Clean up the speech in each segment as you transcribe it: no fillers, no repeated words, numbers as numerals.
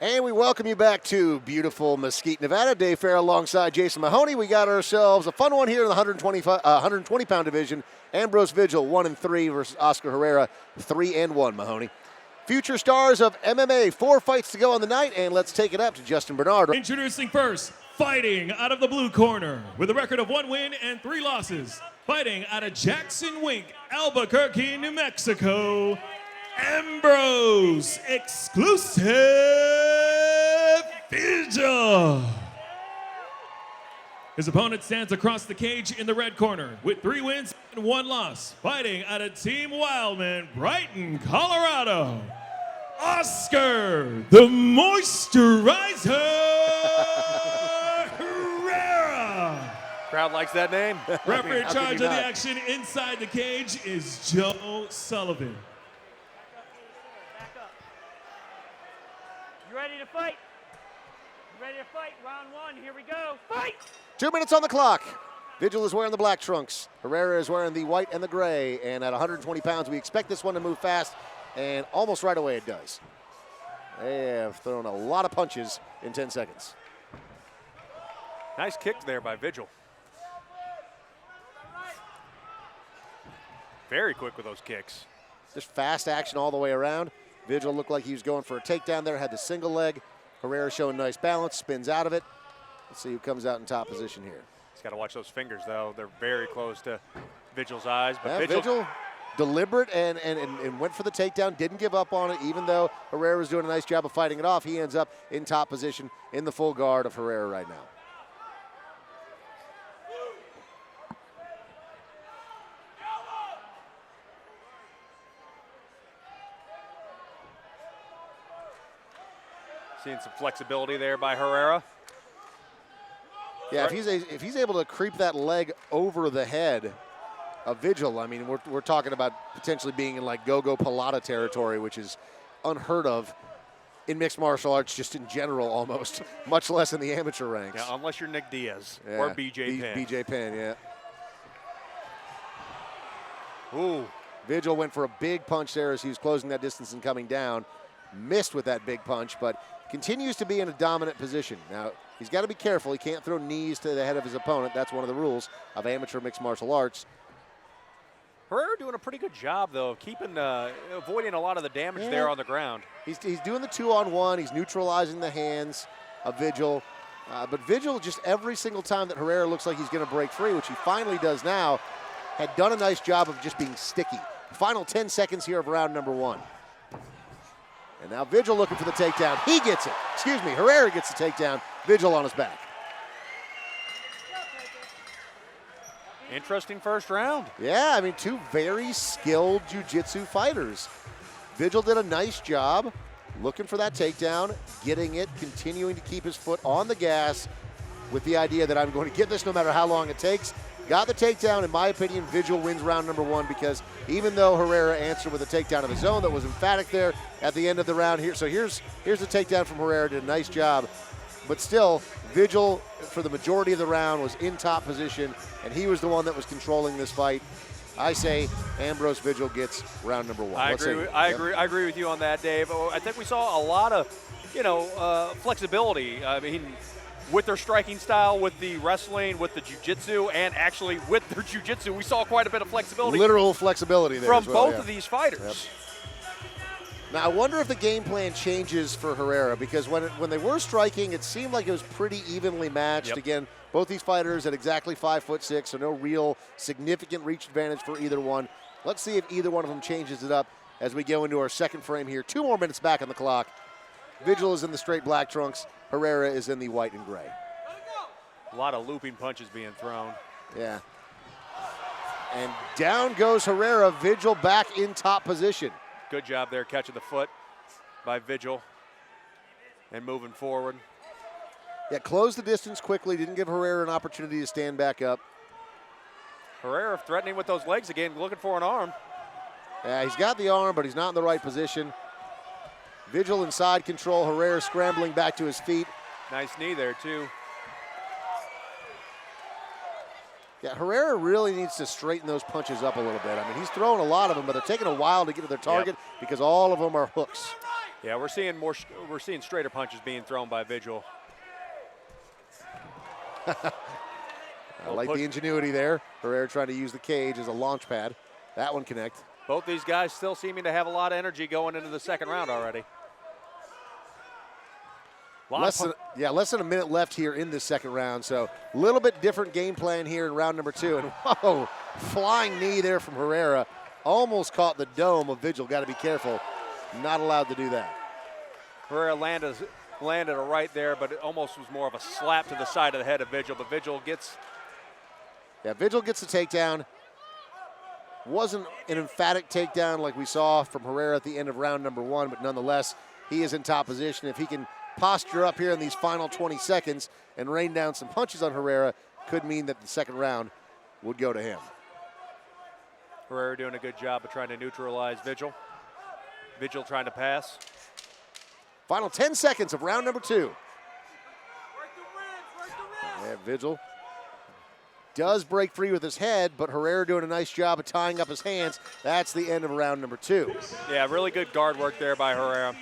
And we welcome you back to beautiful Mesquite, Nevada. Dave Fair alongside Jason Mahoney. We got ourselves a fun one here in the 120-pound division. Ambrose Vigil 1-3 versus Oscar Herrera 3-1, Mahoney. Future stars of MMA, 4 fights to go on the night, and let's take it up to Justin Bernard. Introducing first, fighting out of the blue corner with a record of 1 win and 3 losses. Fighting out of Jackson Wink, Albuquerque, New Mexico, Ambrose exclusive Vigil. His opponent stands across the cage in the red corner with 3 wins and 1 loss. Fighting out of Team Wildman, Brighton, Colorado, Oscar the Moisturizer Herrera. Crowd likes that name. Referee in charge of the action inside the cage is Joe Sullivan. You ready to fight? You ready to fight? Round 1, here we go. Fight! 2 minutes on the clock. Vigil is wearing the black trunks. Herrera is wearing the white and the gray. And at 120 pounds, we expect this one to move fast. And almost right away it does. They have thrown a lot of punches in 10 seconds. Nice kick there by Vigil. Very quick with those kicks. Just fast action all the way around. Vigil looked like he was going for a takedown there, had the single leg. Herrera showing nice balance, spins out of it. Let's see who comes out in top position here. He's got to watch those fingers, though. They're very close to Vigil's eyes. But Yeah, Vigil deliberate and went for the takedown, didn't give up on it, even though Herrera was doing a nice job of fighting it off. He ends up in top position in the full guard of Herrera right now. Seeing some flexibility there by Herrera. Yeah, if he's able to creep that leg over the head of Vigil, I mean, we're talking about potentially being in like Gogo Pilata territory, which is unheard of in mixed martial arts, just in general almost, much less in the amateur ranks. Yeah, unless you're Nick Diaz or BJ Penn. BJ Penn, yeah. Ooh. Vigil went for a big punch there as he was closing that distance and coming down. Missed with that big punch, but continues to be in a dominant position. Now, he's got to be careful. He can't throw knees to the head of his opponent. That's one of the rules of amateur mixed martial arts. Herrera doing a pretty good job, though, of keeping, avoiding a lot of the damage there on the ground. He's doing the 2-on-1. He's neutralizing the hands of Vigil. But Vigil, just every single time that Herrera looks like he's going to break free, which he finally does now, had done a nice job of just being sticky. Final 10 seconds here of round number 1. And now Vigil looking for the takedown. He gets it. Excuse me, Herrera gets the takedown. Vigil on his back. Interesting first round. Yeah, I mean, 2 very skilled jiu-jitsu fighters. Vigil did a nice job looking for that takedown, getting it, continuing to keep his foot on the gas with the idea that I'm going to get this no matter how long it takes. Got the takedown. In my opinion, Vigil wins round number 1 because even though Herrera answered with a takedown of his own that was emphatic there at the end of the round here. So here's the takedown from Herrera, did a nice job. But still, Vigil, for the majority of the round, was in top position, and he was the one that was controlling this fight. I say Ambrose Vigil gets round number 1. I agree with you on that, Dave. I think we saw a lot of, flexibility. I mean, with their striking style, with the wrestling, with the jiu-jitsu, and actually with their jiu-jitsu, we saw quite a bit of flexibility. Literal flexibility there from as well, both of these fighters. Yep. Now, I wonder if the game plan changes for Herrera, because when they were striking, it seemed like it was pretty evenly matched. Yep. Again, both these fighters at exactly 5'6", so no real significant reach advantage for either one. Let's see if either one of them changes it up as we go into our second frame here. 2 more minutes back on the clock. Vigil is in the straight black trunks. Herrera is in the white and gray. A lot of looping punches being thrown. Yeah. And down goes Herrera. Vigil back in top position. Good job there catching the foot by Vigil and moving forward. Yeah, closed the distance quickly. Didn't give Herrera an opportunity to stand back up. Herrera threatening with those legs again, looking for an arm. Yeah, he's got the arm, but he's not in the right position. Vigil in side control. Herrera scrambling back to his feet. Nice knee there, too. Yeah, Herrera really needs to straighten those punches up a little bit. I mean, he's throwing a lot of them, but they're taking a while to get to their target because all of them are hooks. Yeah, we're seeing straighter punches being thrown by Vigil. I like the ingenuity there. Herrera trying to use the cage as a launch pad. That one connect. Both these guys still seeming to have a lot of energy going into the second round already. Less than a minute left here in this second round, so a little bit different game plan here in round number 2. And whoa, flying knee there from Herrera. Almost caught the dome of Vigil. Got to be careful. Not allowed to do that. Herrera landed a right there, but it almost was more of a slap to the side of the head of Vigil. But Vigil gets... Yeah, Vigil gets the takedown. Wasn't an emphatic takedown like we saw from Herrera at the end of round number 1, but nonetheless, he is in top position. If he can posture up here in these final 20 seconds and rain down some punches on Herrera, could mean that the second round would go to him. Herrera doing a good job of trying to neutralize Vigil. Vigil trying to pass. Final 10 seconds of round number 2. Yeah, Vigil does break free with his head, but Herrera doing a nice job of tying up his hands. That's the end of round number 2. Yeah, really good guard work there by Herrera.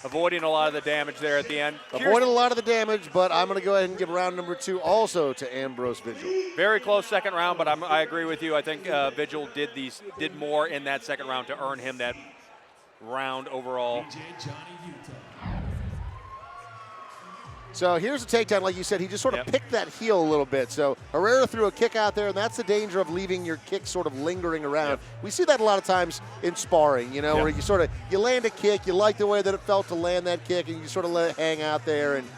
Avoiding a lot of the damage there at the end. Avoiding a lot of the damage, but I'm going to go ahead and give round number 2 also to Ambrose Vigil. Very close second round, but I agree with you. I think Vigil did more in that second round to earn him that round overall. So here's a takedown, like you said, he just sort of picked that heel a little bit. So Herrera threw a kick out there, and that's the danger of leaving your kick sort of lingering around. Yep. We see that a lot of times in sparring, you know, where you land a kick, you like the way that it felt to land that kick, and you sort of let it hang out there, and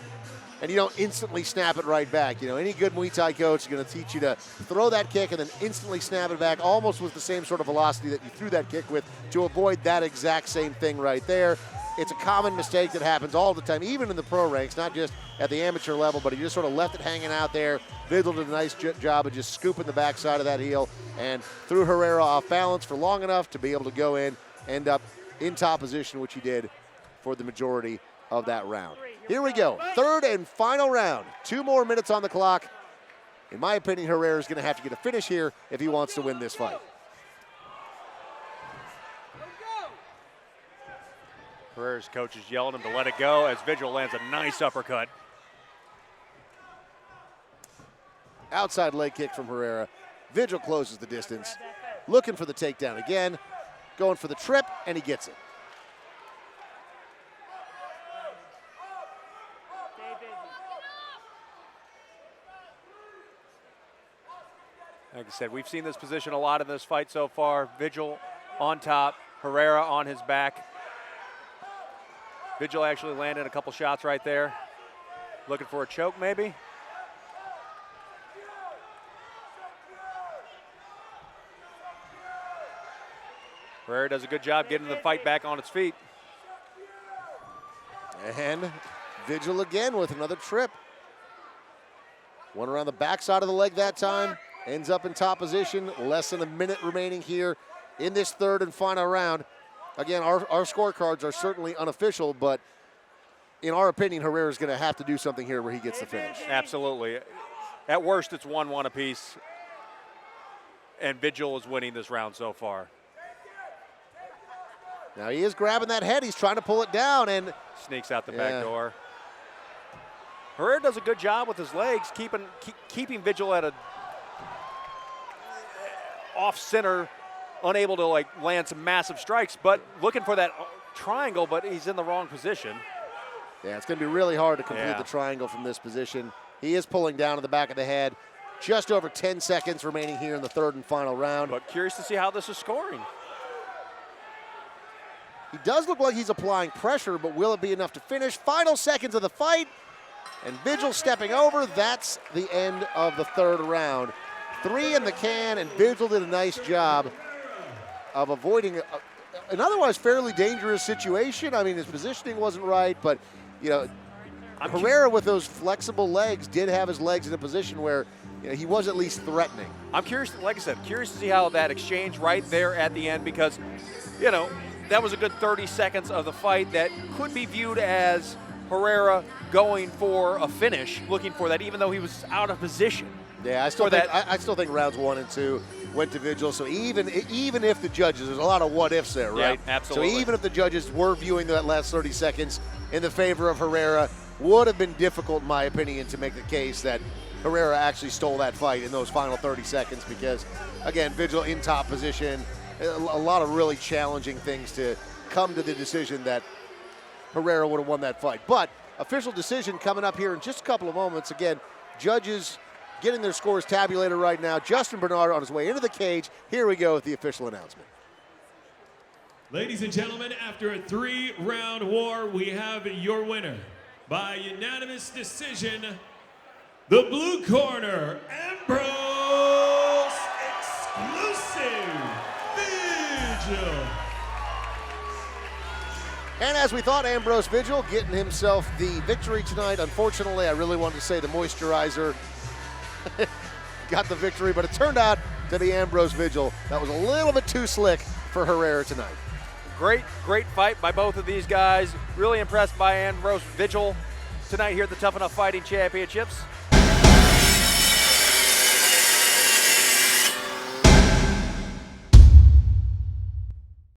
you don't instantly snap it right back. You know, any good Muay Thai coach is going to teach you to throw that kick and then instantly snap it back, almost with the same sort of velocity that you threw that kick with, to avoid that exact same thing right there. It's a common mistake that happens all the time, even in the pro ranks, not just at the amateur level, but he just sort of left it hanging out there. Vigil did a nice job of just scooping the backside of that heel and threw Herrera off balance for long enough to be able to go in, end up in top position, which he did for the majority of that round. Here we go, third and final round. 2 more minutes on the clock. In my opinion, Herrera is going to have to get a finish here if he wants to win this fight. Herrera's coach is yelling him to let it go as Vigil lands a nice uppercut. Outside leg kick from Herrera. Vigil closes the distance. Looking for the takedown again. Going for the trip, and he gets it. Like I said, we've seen this position a lot in this fight so far. Vigil on top, Herrera on his back. Vigil actually landed a couple shots right there. Looking for a choke, maybe. Herrera does a good job getting the fight back on its feet. And Vigil again with another trip. One around the backside of the leg that time. Ends up in top position. Less than a minute remaining here in this third and final round. Again, our scorecards are certainly unofficial, but in our opinion, Herrera's going to have to do something here where he gets the finish. Absolutely. At worst, it's 1-1 apiece, and Vigil is winning this round so far. Now he is grabbing that head. He's trying to pull it down and sneaks out the back door. Herrera does a good job with his legs, keeping Vigil at a off-center, unable to land some massive strikes, but looking for that triangle, but he's in the wrong position. Yeah, it's going to be really hard to complete the triangle from this position. He is pulling down to the back of the head. Just over 10 seconds remaining here in the third and final round. But curious to see how this is scoring. He does look like he's applying pressure, but will it be enough to finish? Final seconds of the fight, and Vigil stepping over. That's the end of the third round. 3 in the can, and Vigil did a nice job of avoiding an otherwise fairly dangerous situation. I mean, his positioning wasn't right, but, you know, Herrera with those flexible legs did have his legs in a position where, you know, he was at least threatening. I'm curious, like I said, curious to see how that exchange right there at the end, because, you know, that was a good 30 seconds of the fight that could be viewed as Herrera going for a finish, looking for that, even though he was out of position. Yeah, I still think rounds 1 and 2 went to Vigil. So even if the judges, there's a lot of what ifs there, right? Yeah, absolutely. So even if the judges were viewing that last 30 seconds in the favor of Herrera, would have been difficult, in my opinion, to make the case that Herrera actually stole that fight in those final 30 seconds because, again, Vigil in top position, a lot of really challenging things to come to the decision that Herrera would have won that fight. But official decision coming up here in just a couple of moments. Again, judges getting their scores tabulated right now. Justin Bernard on his way into the cage. Here we go with the official announcement. Ladies and gentlemen, after a 3-round war, we have your winner. By unanimous decision, the blue corner, Ambrose exclusive, Vigil. And as we thought, Ambrose Vigil getting himself the victory tonight. Unfortunately, I really wanted to say the moisturizer got the victory, but it turned out to be Ambrose Vigil. That was a little bit too slick for Herrera tonight. Great fight by both of these guys. Really impressed by Ambrose Vigil tonight here at the Tuff-N-Uff Fighting Championships.